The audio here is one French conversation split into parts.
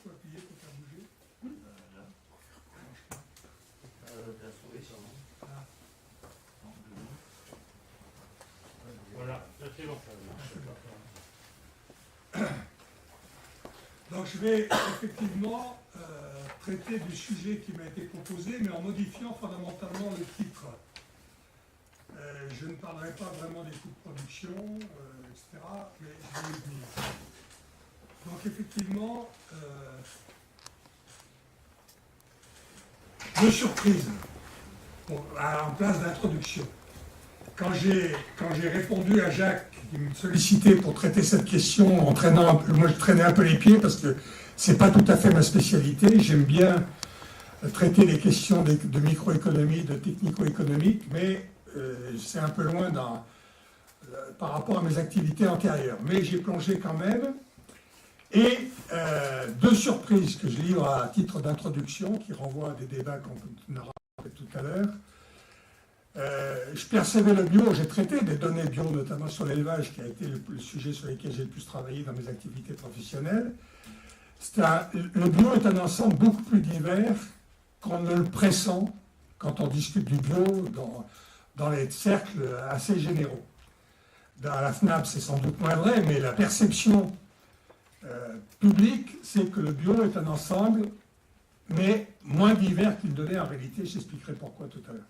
faut appuyer pour faire bouger. La souris, sûrement. Voilà, ça c'est bon. Donc je vais effectivement traiter du sujet qui m'a été proposé, mais en modifiant fondamentalement le titre. Je ne parlerai pas vraiment des coûts de production, etc., mais je vais y venir. Donc effectivement, deux surprises en place d'introduction. Quand j'ai répondu à Jacques, qui me sollicitait pour traiter cette question en traînant un peu, moi je traînais un peu les pieds parce que c'est pas tout à fait ma spécialité. J'aime bien traiter les questions de microéconomie, de technico-économique, mais c'est un peu loin par rapport à mes activités antérieures. Mais j'ai plongé quand même. Et deux surprises que je livre à titre d'introduction, qui renvoient à des débats qu'on aura tout à l'heure. Je percevais le bio, j'ai traité des données bio, notamment sur l'élevage, qui a été le sujet sur lequel j'ai le plus travaillé dans mes activités professionnelles. Le bio est un ensemble beaucoup plus divers qu'on ne le pressent quand on discute du bio dans les cercles assez généraux. Dans la FNAP, c'est sans doute moins vrai, mais la perception publique, c'est que le bio est un ensemble, mais moins divers qu'il ne l'est en réalité. J'expliquerai pourquoi tout à l'heure.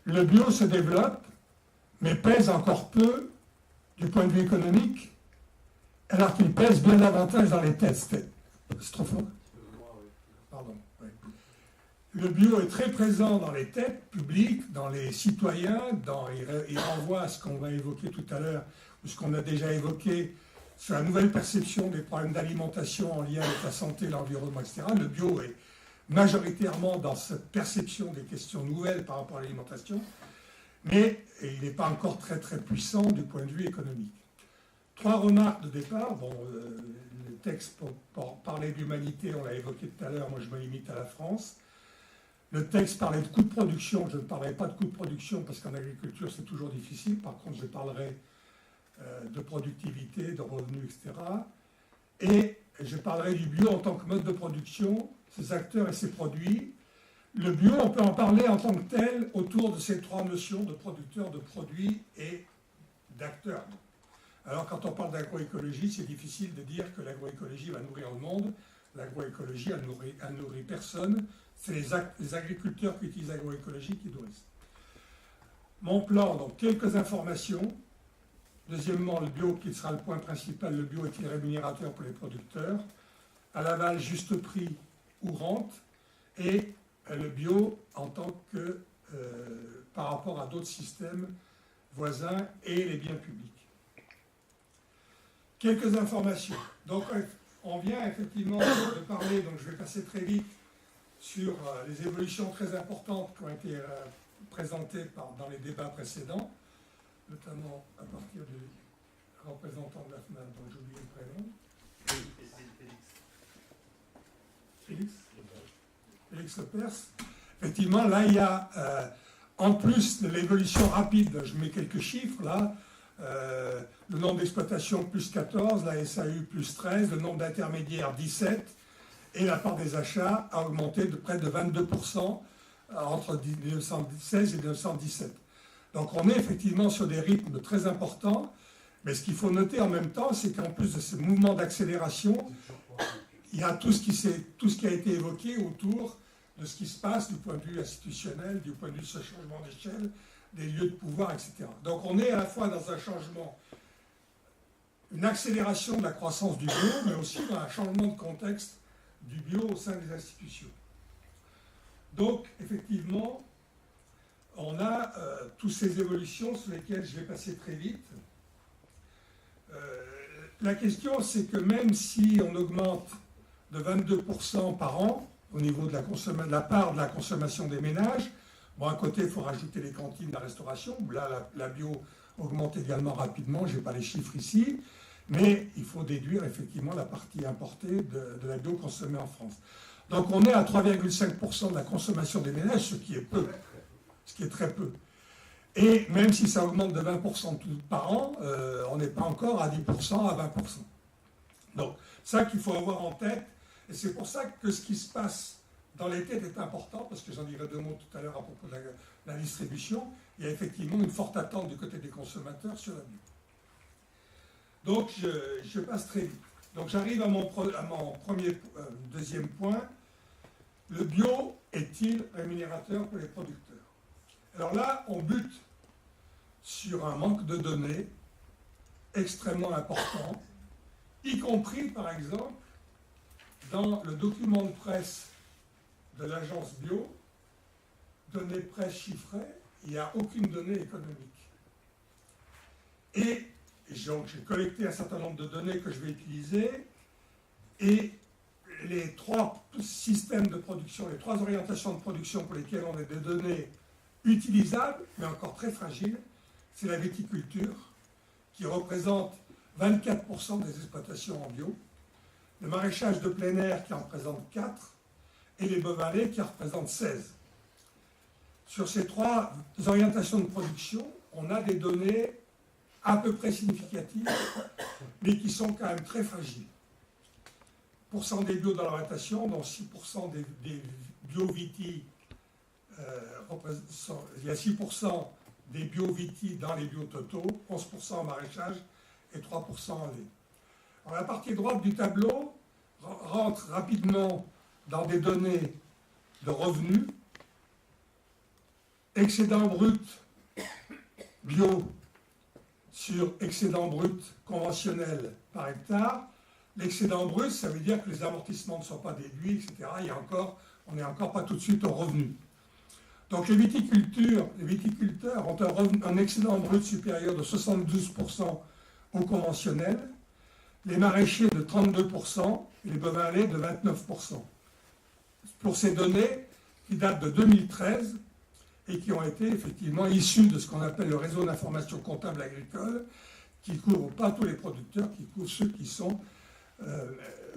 Le bio se développe, mais pèse encore peu du point de vue économique, alors qu'il pèse bien davantage dans les tests. C'est trop fort. Pardon. Oui. Le bio est très présent dans les têtes publiques, dans les citoyens, il renvoie à ce qu'on va évoquer tout à l'heure, ou ce qu'on a déjà évoqué sur la nouvelle perception des problèmes d'alimentation en lien avec la santé, l'environnement, etc. Le bio est majoritairement dans cette perception des questions nouvelles par rapport à l'alimentation, mais il n'est pas encore très très puissant du point de vue économique. Trois remarques de départ. Bon, le texte pour parler d'humanité, on l'a évoqué tout à l'heure, moi je me limite à la France. Le texte parlait de coûts de production, je ne parlerai pas de coûts de production parce qu'en agriculture c'est toujours difficile, par contre je parlerai de productivité, de revenus, etc. Et je parlerai du bio en tant que mode de production, ses acteurs et ses produits. Le bio, on peut en parler en tant que tel autour de ces trois notions de producteurs, de produits et d'acteurs. Alors quand on parle d'agroécologie, c'est difficile de dire que l'agroécologie va nourrir le monde. L'agroécologie, elle nourrit personne. C'est les agriculteurs qui utilisent l'agroécologie qui nourrissent. Mon plan, donc quelques informations. Deuxièmement, le bio, qui sera le point principal, le bio est-il rémunérateur pour les producteurs? À l'aval, juste prix ou rente? Et le bio en tant que par rapport à d'autres systèmes voisins et les biens publics. Quelques informations. Donc, on vient effectivement de parler, donc je vais passer très vite, sur les évolutions très importantes qui ont été présentées dans les débats précédents, notamment à partir du représentant de la FNAP, dont j'ai oublié le prénom. Félix Lepers. Effectivement, là, il y a, en plus de l'évolution rapide, je mets quelques chiffres là, le nombre d'exploitations plus 14, la SAU plus 13, le nombre d'intermédiaires 17, et la part des achats a augmenté de près de 22% entre 1916 et 1917. Donc on est effectivement sur des rythmes très importants, mais ce qu'il faut noter en même temps, c'est qu'en plus de ce mouvement d'accélération, il y a tout ce qui a été évoqué autour de ce qui se passe du point de vue institutionnel, du point de vue de ce changement d'échelle, des lieux de pouvoir, etc. Donc on est à la fois dans un changement, une accélération de la croissance du bio, mais aussi dans un changement de contexte du bio au sein des institutions. Donc effectivement, on a toutes ces évolutions sur lesquelles je vais passer très vite. La question, c'est que même si on augmente de 22% par an au niveau de la part de la consommation des ménages, bon, à côté, il faut rajouter les cantines, la restauration, où là, la bio augmente également rapidement, je n'ai pas les chiffres ici, mais il faut déduire effectivement la partie importée de la bio consommée en France. Donc on est à 3,5% de la consommation des ménages, ce qui est peu, ce qui est très peu. Et même si ça augmente de 20% par an, on n'est pas encore à 10%, à 20%. Donc, ça qu'il faut avoir en tête, Et c'est pour ça que ce qui se passe dans les têtes est important, parce que j'en dirai deux mots tout à l'heure à propos de la distribution. Il y a effectivement une forte attente du côté des consommateurs sur la bio. Donc je passe très vite. Donc j'arrive à mon deuxième point. Le bio est-il rémunérateur pour les producteurs? Alors là, on bute sur un manque de données extrêmement important, y compris par exemple dans le document de presse de l'agence bio, données presse chiffrées, il n'y a aucune donnée économique. Et donc j'ai collecté un certain nombre de données que je vais utiliser, et les trois systèmes de production, les trois orientations de production pour lesquelles on a des données utilisables, mais encore très fragiles, c'est la viticulture, qui représente 24% des exploitations en bio, le maraîchage de plein air qui en représente 4%, et les bovins laits qui en représentent 16%. Sur ces trois orientations de production, on a des données à peu près significatives, mais qui sont quand même très fragiles. Pourcent des bio dans l'orientation, dont 6% des bio-vitis, il y a 6% des bio-vitis dans les bio-totaux, 11% en maraîchage et 3% en lait. Alors, la partie droite du tableau rentre rapidement dans des données de revenus, excédent brut bio sur excédent brut conventionnel par hectare. L'excédent brut, ça veut dire que les amortissements ne sont pas déduits, etc. On n'est encore pas tout de suite au revenu. Donc les viticulteurs ont un excédent brut supérieur de 72% au conventionnel, les maraîchers de 32% et les bovins laits de 29%. Pour ces données qui datent de 2013 et qui ont été effectivement issues de ce qu'on appelle le réseau d'information comptable agricole, qui ne couvre pas tous les producteurs, qui couvre ceux qui sont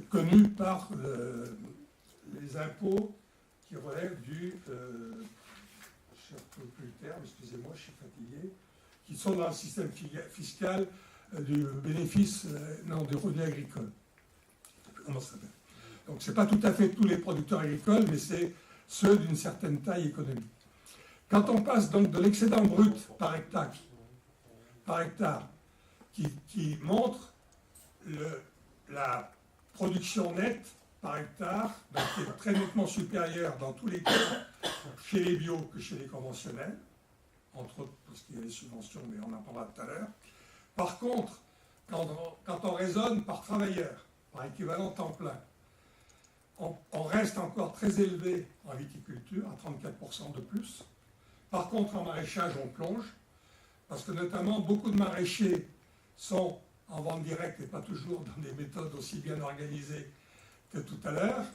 connus par les impôts qui relèvent du... je ne retrouve plus le terme, excusez-moi, je suis fatigué, qui sont dans le système fiscal du bénéfice, du revenu agricole. Comment ça s'appelle? Donc ce n'est pas tout à fait tous les producteurs agricoles, mais c'est ceux d'une certaine taille économique. Quand on passe donc de l'excédent brut par hectare qui montre la production nette par hectare, donc qui est très nettement supérieure dans tous les cas chez les bio que chez les conventionnels, entre autres parce qu'il y a les subventions, mais on en parlera tout à l'heure. Par contre, quand on raisonne par travailleur, par équivalent temps plein, on reste encore très élevé en viticulture, à 34% de plus. Par contre, en maraîchage, on plonge, parce que notamment, beaucoup de maraîchers sont en vente directe et pas toujours dans des méthodes aussi bien organisées que tout à l'heure,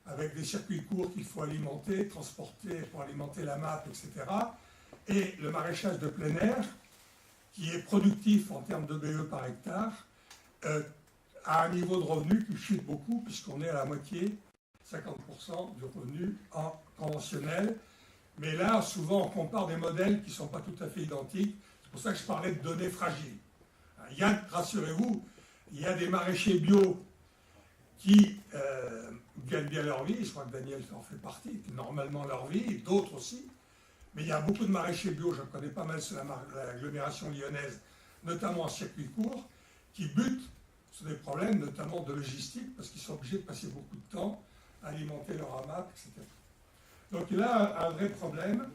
avec des circuits courts qu'il faut alimenter, transporter pour alimenter la MAP, etc. Et le maraîchage de plein air, qui est productif en termes de BE par hectare, a un niveau de revenu qui chute beaucoup, puisqu'on est à la moitié, 50% du revenu en conventionnel. Mais là, souvent, on compare des modèles qui ne sont pas tout à fait identiques. C'est pour ça que je parlais de données fragiles. Il y a, rassurez-vous, il y a des maraîchers bio qui gagnent bien leur vie. Je crois que Daniel en fait partie, normalement leur vie, d'autres aussi. Mais il y a beaucoup de maraîchers bio, je connais pas mal sur l'agglomération lyonnaise, notamment en circuit court, qui butent sur des problèmes notamment de logistique, parce qu'ils sont obligés de passer beaucoup de temps à alimenter leur AMAP, etc. Donc il y a un vrai problème,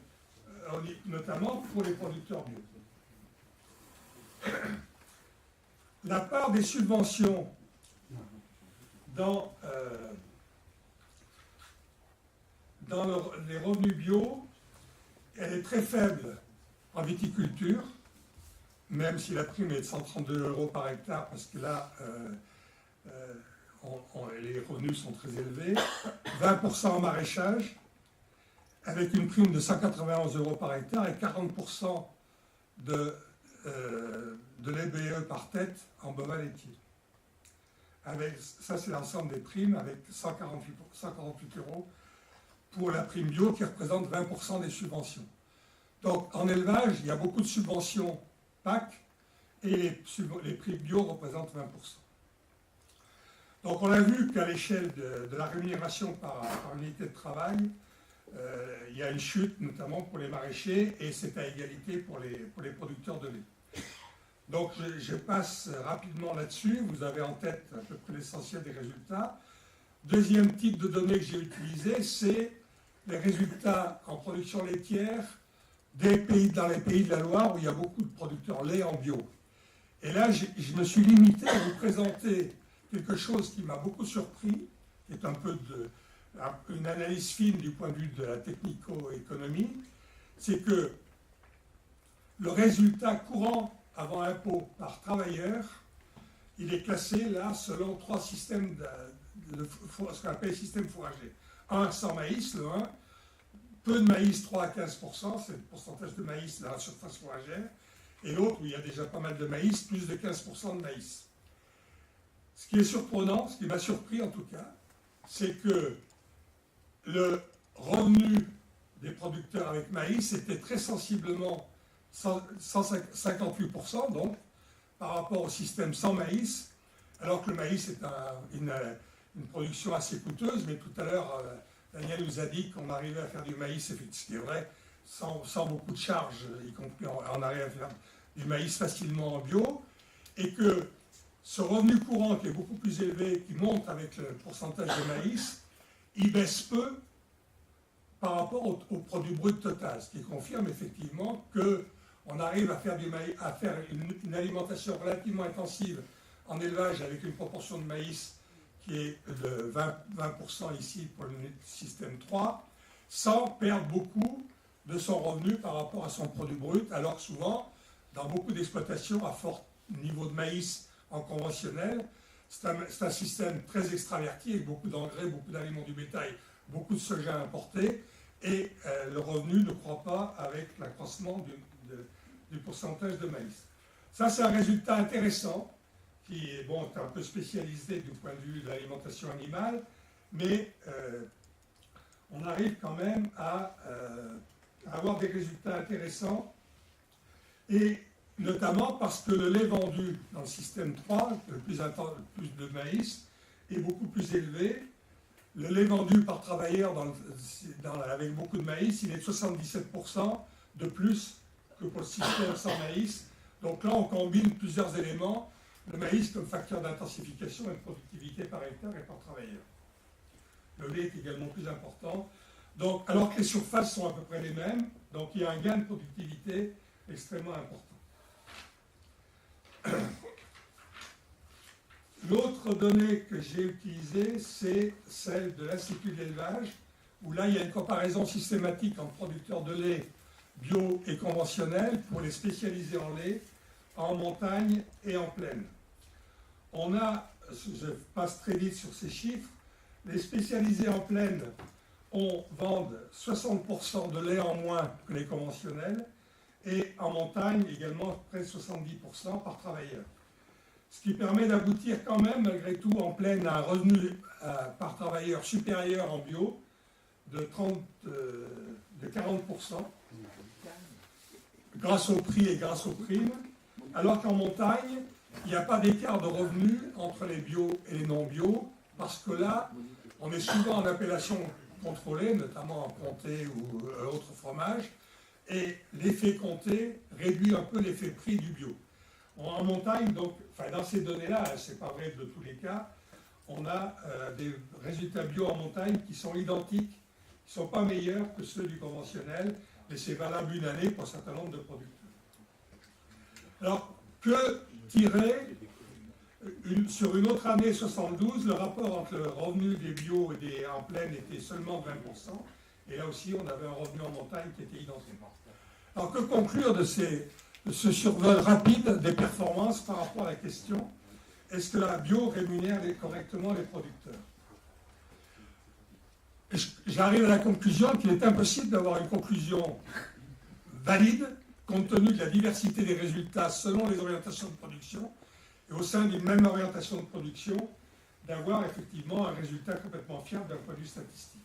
notamment pour les producteurs bio. La part des subventions dans les revenus bio, elle est très faible en viticulture, même si la prime est de 132 € par hectare, parce que là, les revenus sont très élevés. 20% en maraîchage, avec une prime de 191 € par hectare et 40% de l'EBE par tête en bovin laitier. Ça, c'est l'ensemble des primes, avec 148 € pour la prime bio qui représente 20% des subventions. Donc en élevage, il y a beaucoup de subventions PAC et les prix bio représentent 20%. Donc on a vu qu'à l'échelle de la rémunération par unité de travail, il y a une chute, notamment pour les maraîchers, et c'est à égalité pour les producteurs de lait. Donc je passe rapidement là-dessus, vous avez en tête à peu près l'essentiel des résultats. Deuxième type de données que j'ai utilisé, c'est les résultats en production laitière dans les pays de la Loire où il y a beaucoup de producteurs lait en bio. Et là, je me suis limité à vous présenter quelque chose qui m'a beaucoup surpris, qui est un peu une analyse fine du point de vue de la technico-économie, c'est que le résultat courant avant impôt par travailleur, il est classé là selon 3 systèmes ce qu'on appelle système fourrager. Un sans maïs, le 1, peu de maïs, 3 à 15%, c'est le pourcentage de maïs dans la surface fourragère, et l'autre où il y a déjà pas mal de maïs, plus de 15% de maïs. Ce qui est surprenant, ce qui m'a surpris en tout cas, c'est que le revenu des producteurs avec maïs était très sensiblement 158%, donc, par rapport au système sans maïs, alors que le maïs est une production assez coûteuse, mais tout à l'heure, Daniel nous a dit qu'on arrivait à faire du maïs, ce qui est vrai, sans beaucoup de charges, y compris on arrive à faire du maïs facilement en bio, et que ce revenu courant qui est beaucoup plus élevé, qui monte avec le pourcentage de maïs, il baisse peu par rapport au produit brut total, ce qui confirme effectivement qu'on arrive à faire, une alimentation relativement intensive en élevage avec une proportion de maïs qui est de 20% ici pour le système 3, sans perdre beaucoup de son revenu par rapport à son produit brut, alors que souvent, dans beaucoup d'exploitations à fort niveau de maïs en conventionnel, c'est un système très extraverti avec beaucoup d'engrais, beaucoup d'aliments du bétail, beaucoup de soja importé, et le revenu ne croît pas avec l'accroissement du pourcentage de maïs. Ça, c'est un résultat intéressant qui est, un peu spécialisé du point de vue de l'alimentation animale, mais on arrive quand même à avoir des résultats intéressants, et notamment parce que le lait vendu dans le système 3, le plus de maïs, est beaucoup plus élevé. Le lait vendu par travailleur avec beaucoup de maïs, il est de 77% de plus que pour le système sans maïs. Donc là, on combine plusieurs éléments. Le maïs comme facteur d'intensification et de productivité par hectare et par travailleur. Le lait est également plus important. Donc, alors que les surfaces sont à peu près les mêmes, donc il y a un gain de productivité extrêmement important. L'autre donnée que j'ai utilisée, c'est celle de l'Institut de l'élevage, où là, il y a une comparaison systématique entre producteurs de lait bio et conventionnels pour les spécialiser en lait, en montagne et en plaine. On a, je passe très vite sur ces chiffres, les spécialisés en plaine vendent 60% de lait en moins que les conventionnels, et en montagne également près de 70% par travailleur. Ce qui permet d'aboutir quand même, malgré tout, en plaine à un revenu par travailleur supérieur en bio de 40%, grâce au prix et grâce aux primes, alors qu'en montagne, il n'y a pas d'écart de revenus entre les bio et les non-bio, parce que là, on est souvent en appellation contrôlée, notamment en comté ou autres fromages, et l'effet comté réduit un peu l'effet prix du bio. En montagne, donc, dans ces données-là, c'est pas vrai de tous les cas, on a des résultats bio en montagne qui sont identiques, qui ne sont pas meilleurs que ceux du conventionnel, mais c'est valable une année pour un certain nombre de producteurs. Alors, que tirer sur une autre année 72, le rapport entre le revenu des bio et en plaine était seulement 20%, et là aussi on avait un revenu en montagne qui était identique. Alors que conclure de ce survol rapide des performances par rapport à la question, est-ce que la bio rémunère correctement les producteurs? J'arrive à la conclusion qu'il est impossible d'avoir une conclusion valide, compte tenu de la diversité des résultats selon les orientations de production, et au sein d'une même orientation de production, d'avoir effectivement un résultat complètement fiable d'un point de vue statistique.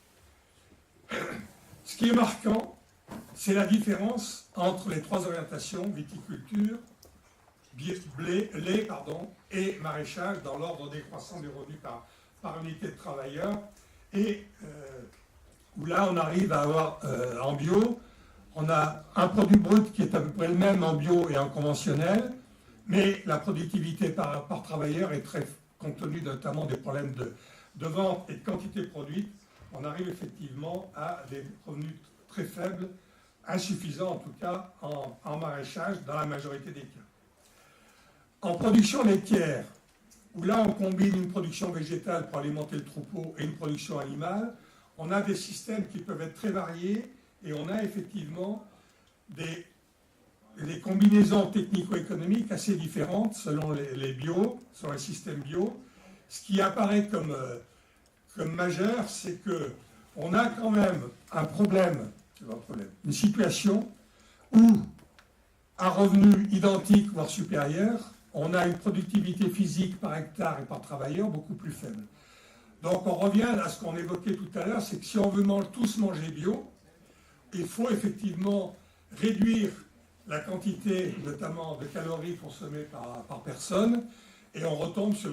Ce qui est marquant, c'est la différence entre les trois orientations, viticulture, lait et maraîchage dans l'ordre décroissant des revenus par unité de travailleurs. Et où là, on arrive à avoir en bio, on a un produit brut qui est à peu près le même en bio et en conventionnel, mais la productivité par travailleur est très, compte tenu notamment des problèmes de vente et de quantité produite, on arrive effectivement à des revenus très faibles, insuffisants en tout cas en maraîchage dans la majorité des cas. En production laitière, où là on combine une production végétale pour alimenter le troupeau et une production animale, on a des systèmes qui peuvent être très variés et on a effectivement des combinaisons technico-économiques assez différentes selon selon les systèmes bio. Ce qui apparaît comme majeur, c'est qu'on a quand même un problème, une situation où, à revenu identique voire supérieur, on a une productivité physique par hectare et par travailleur beaucoup plus faible. Donc on revient à ce qu'on évoquait tout à l'heure, c'est que si on veut tous manger bio, il faut effectivement réduire la quantité, notamment de calories consommées par personne, et on retombe sur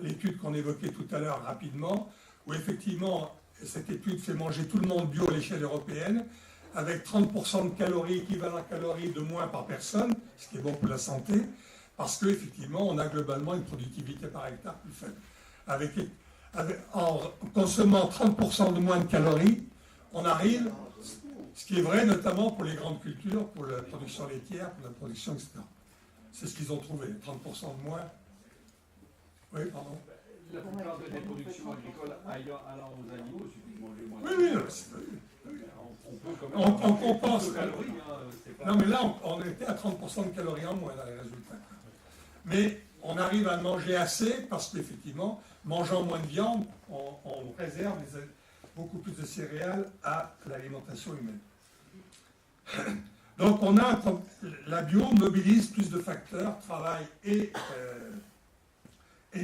l'étude qu'on évoquait tout à l'heure rapidement, où effectivement cette étude fait manger tout le monde bio à l'échelle européenne, avec 30% de calories, équivalent calories de moins par personne, ce qui est bon pour la santé, parce qu'effectivement on a globalement une productivité par hectare plus faible. En consommant 30% de moins de calories, on arrive, ce qui est vrai notamment pour les grandes cultures, pour la production laitière, pour la production, etc. C'est ce qu'ils ont trouvé, 30% de moins. Oui, pardon. La plupart des productions agricoles allant aux animaux, il suffit de manger moins. Oui. On peut quand même. On compense. Calories, non, mais là, on était à 30% de calories en moins dans les résultats. Mais on arrive à manger assez parce qu'effectivement, mangeant moins de viande, on réserve beaucoup plus de céréales à l'alimentation humaine. Donc la bio mobilise plus de facteurs, travail et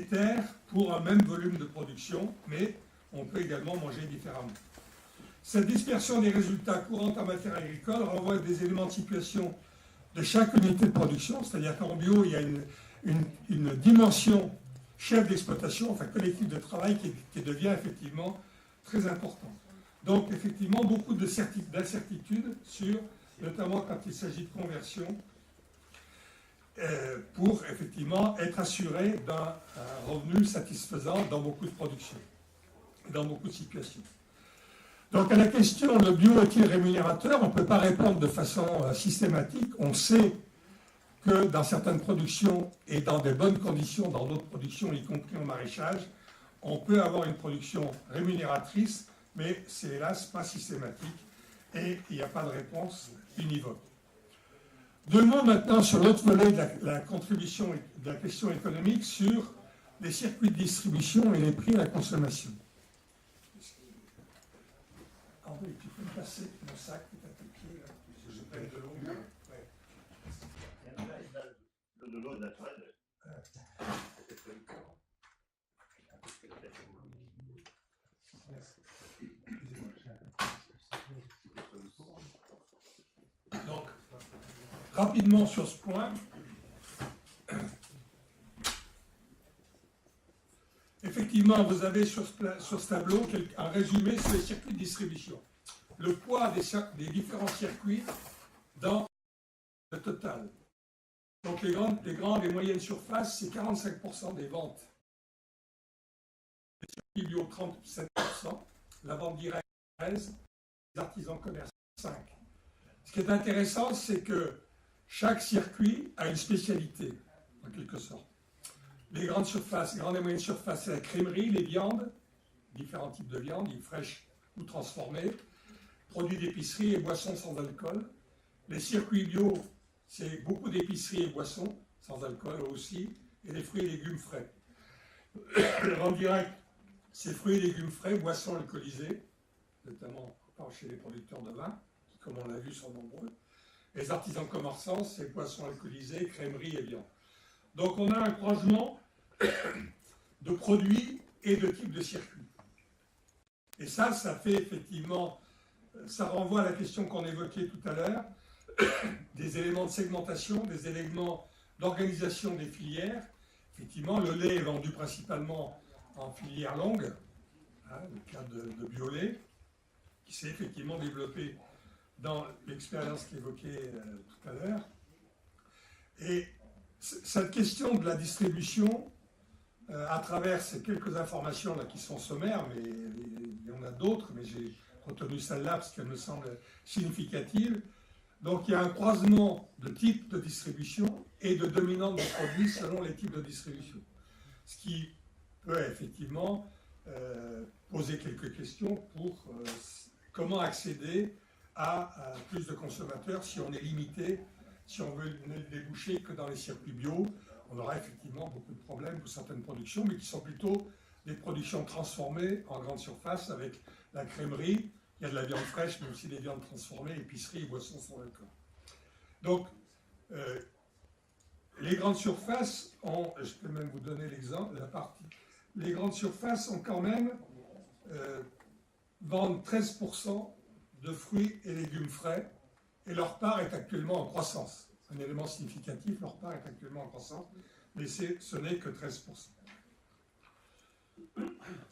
terre pour un même volume de production, mais on peut également manger différemment. Cette dispersion des résultats courants en matière agricole renvoie à des éléments de situation de chaque unité de production, c'est-à-dire qu'en bio, il y a une dimension chef d'exploitation, enfin collectif de travail qui devient effectivement très importante. Donc effectivement, beaucoup d'incertitudes sur, notamment quand il s'agit de conversion, pour effectivement être assuré d'un revenu satisfaisant dans beaucoup de productions, dans beaucoup de situations. Donc à la question, le bio est-il rémunérateur? On ne peut pas répondre de façon systématique. On sait que dans certaines productions et dans des bonnes conditions, dans d'autres productions, y compris en maraîchage, on peut avoir une production rémunératrice, mais c'est hélas pas systématique et il n'y a pas de réponse univoque. Deux mots maintenant sur l'autre volet de la contribution de la question économique, sur les circuits de distribution et les prix à la consommation. André, tu peux me passer mon sac qui est à tes pieds, là, je prenne de l'eau. Ouais. De l'eau, de la toile. Donc, rapidement sur ce point, effectivement, vous avez sur ce tableau un résumé sur les circuits de distribution. Le poids des différents circuits dans le total. Donc les grandes et moyennes surfaces, c'est 45% des ventes. Les circuits bio, 37%. La vente directe, 13%. Les artisans commerciaux, 5%. Ce qui est intéressant, c'est que chaque circuit a une spécialité, en quelque sorte. Les grandes surfaces, les grandes et moyennes surfaces, c'est la crèmerie, les viandes, différents types de viandes, fraîches ou transformées, produits d'épicerie et boissons sans alcool. Les circuits bio, c'est beaucoup d'épicerie et boissons sans alcool aussi, et les fruits et légumes frais. Le vente direct, c'est fruits et légumes frais, boissons alcoolisées, notamment chez les producteurs de vin, qui, comme on l'a vu, sont nombreux. Les artisans commerçants, c'est boissons alcoolisées, crèmerie et viande. Donc on a un croisement de produits et de types de circuits. Et ça fait effectivement, ça renvoie à la question qu'on évoquait tout à l'heure, des éléments de segmentation, des éléments d'organisation des filières. Effectivement, le lait est vendu principalement en filière longue, hein, le cas de Biolay, qui s'est effectivement développé dans l'expérience qu'évoquait tout à l'heure. Et cette question de la distribution, à travers ces quelques informations là qui sont sommaires, mais il y en a d'autres, mais j'ai retenu celle-là parce qu'elle me semble significative. Donc il y a un croisement de types de distribution et de dominantes de produits selon les types de distribution. Ce qui peut effectivement poser quelques questions pour comment accéder à plus de consommateurs si on est limité, si on veut ne déboucher que dans les circuits bio. On aura effectivement beaucoup de problèmes pour certaines productions, mais qui sont plutôt des productions transformées en grande surface avec la crèmerie. Il y a de la viande fraîche, mais aussi des viandes transformées, épicerie et boissons sont d'accord. Donc, les grandes surfaces ont, je peux même vous donner l'exemple, la partie. Les grandes surfaces ont quand même vendent 13% de fruits et légumes frais, et leur part est actuellement en croissance. Un élément significatif, leur part est actuellement en croissance, mais ce n'est que 13%.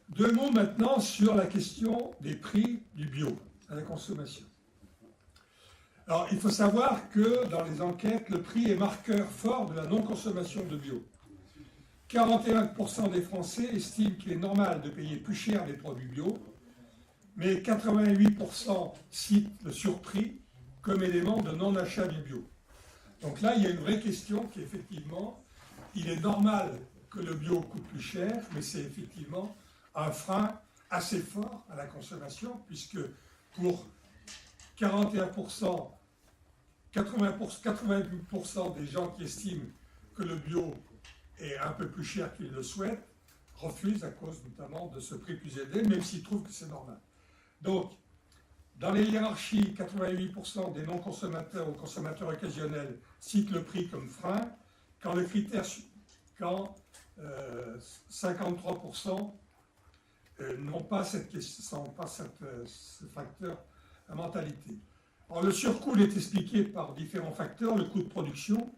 Deux mots maintenant sur la question des prix du bio à la consommation. Alors, il faut savoir que dans les enquêtes, le prix est marqueur fort de la non-consommation de bio. 41% des Français estiment qu'il est normal de payer plus cher des produits bio, mais 88% citent le surprix comme élément de non-achat du bio. Donc là, il y a une vraie question qui est effectivement, il est normal que le bio coûte plus cher, mais c'est effectivement un frein assez fort à la consommation, puisque pour 41%, 88% des gens qui estiment que le bio est un peu plus cher qu'ils le souhaitent, refusent à cause notamment de ce prix plus élevé, même s'ils trouvent que c'est normal. Donc, dans les hiérarchies, 88% des non-consommateurs ou consommateurs occasionnels citent le prix comme frein, quand 53% n'ont pas ce facteur à mentalité. Alors, le surcoût est expliqué par différents facteurs, le coût de production,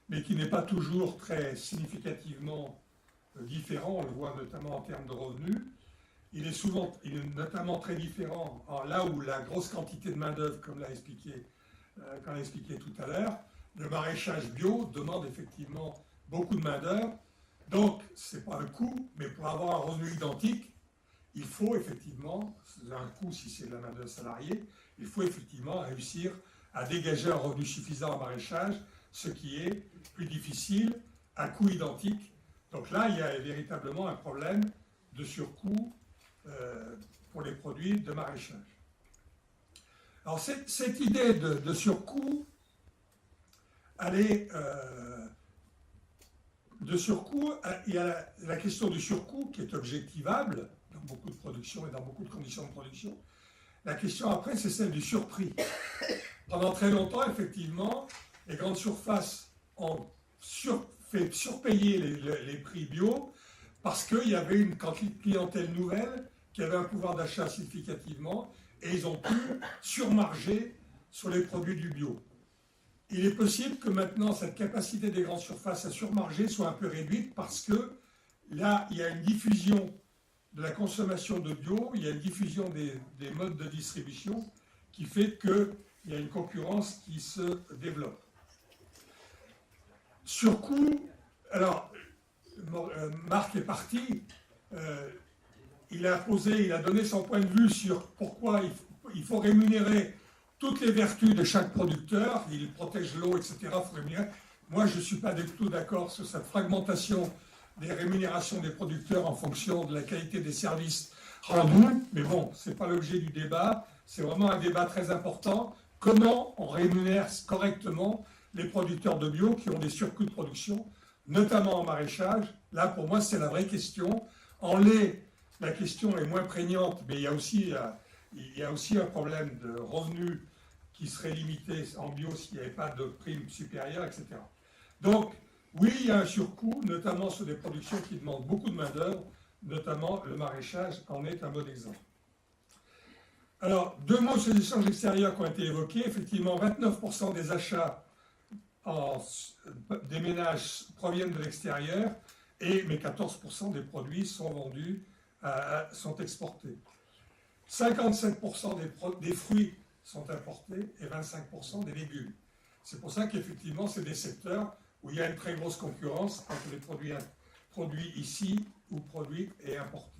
mais qui n'est pas toujours très significativement différent, on le voit notamment en termes de revenus. Il est notamment très différent là où la grosse quantité de main-d'œuvre, comme l'a expliqué tout à l'heure, le maraîchage bio demande effectivement beaucoup de main-d'œuvre. Donc, ce n'est pas un coût, mais pour avoir un revenu identique, il faut effectivement, c'est un coût si c'est de la main-d'œuvre salariée, il faut effectivement réussir à dégager un revenu suffisant en maraîchage, ce qui est plus difficile à coût identique. Donc là, il y a véritablement un problème de surcoût pour les produits de maraîchage. Alors cette idée de surcoût, il y a la question du surcoût qui est objectivable dans beaucoup de productions et dans beaucoup de conditions de production. La question après, c'est celle du surprix. Pendant très longtemps, effectivement, les grandes surfaces ont fait surpayer les prix bio parce qu'il y avait une clientèle nouvelle qui avait un pouvoir d'achat significativement et ils ont pu surmarger sur les produits du bio. Il est possible que maintenant cette capacité des grandes surfaces à surmarger soit un peu réduite parce que là, il y a une diffusion de la consommation de bio, il y a une diffusion des modes de distribution qui fait qu'il y a une concurrence qui se développe. Surcoût, alors Marc est parti, il a donné son point de vue sur pourquoi il faut rémunérer toutes les vertus de chaque producteur, il protège l'eau, etc. Moi, je ne suis pas du tout d'accord sur cette fragmentation des rémunérations des producteurs en fonction de la qualité des services rendus, mais bon, ce n'est pas l'objet du débat, c'est vraiment un débat très important. Comment on rémunère correctement les producteurs de bio qui ont des surcoûts de production, notamment en maraîchage? Là, pour moi, c'est la vraie question. En lait, la question est moins prégnante, mais il y a aussi un problème de revenus qui serait limité en bio s'il n'y avait pas de prime supérieure, etc. Donc, oui, il y a un surcoût, notamment sur des productions qui demandent beaucoup de main-d'œuvre, notamment le maraîchage en est un bon exemple. Alors, deux mots sur les échanges extérieurs qui ont été évoqués. Effectivement, 29% des achats des ménages proviennent de l'extérieur, mais 14% des produits sont vendus, sont exportés. 57% des fruits sont importés et 25% des légumes. C'est pour ça qu'effectivement, c'est des secteurs où il y a une très grosse concurrence entre les produits ici ou produits et importés.